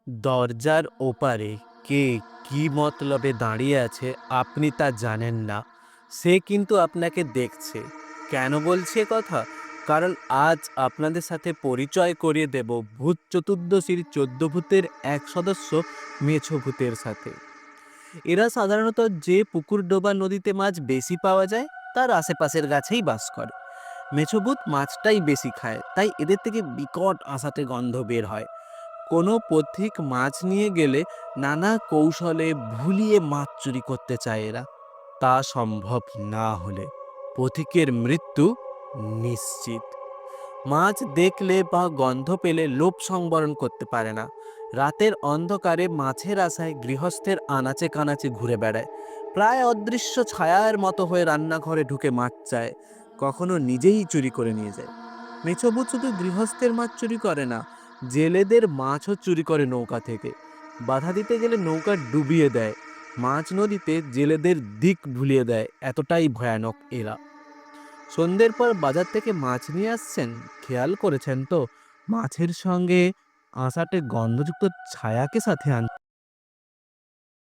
দরজার ওপারে কে কি মতলবে দাঁড়িয়ে আছে আপনি তা জানেন না। সে কিন্তু আপনাকে দেখছে। কেন বলছি এ কথা? কারণ আজ আপনাদের সাথে পরিচয় করিয়ে দেব ভূত চতুর্দশীর ১৪ ভূতের এক সদস্য মেছো ভূতের সাথে। এরা সাধারণত যে পুকুর ডোবা নদীতে মাছ বেশি পাওয়া যায় তার আশেপাশের গাছেই বাস করে। মেছোভূত মাছটাই বেশি খায়, তাই এদের থেকে বিকট আশাতে গন্ধ বের হয়। কোনো পথিক মাছ নিয়ে গেলে নানা কৌশলে ভুলিয়ে মাছ চুরি করতে চায় এরা। তা সম্ভব না হলে পথিকের মৃত্যু নিশ্চিত। মাছ দেখলে বা গন্ধ পেলে লোভ সংবরণ করতে পারে না। রাতের অন্ধকারে মাছের আশায় গৃহস্থের আনাচে কানাচে ঘুরে বেড়ায়। প্রায় অদৃশ্য ছায়ার মতো হয়ে রান্নাঘরে ঢুকে মাছ চায়, কখনো নিজেই চুরি করে নিয়ে যায়। মেছবুত শুধু গৃহস্থের মাছ চুরি করে না, জেলেদের মাছও চুরি করে নৌকা থেকে। বাধা দিতে গেলে নৌকা ডুবিয়ে দেয়, মাছ নদীতে জেলেদের দিক ভুলিয়ে দেয়, এতটাই ভয়ানক এরা। সন্ধ্যের পর বাজার থেকে মাছ নিয়ে আসছেন, খেয়াল করেছেন তো মাছের সঙ্গে আষাঢ়ে গন্ধযুক্ত ছায়াকে সাথে আন।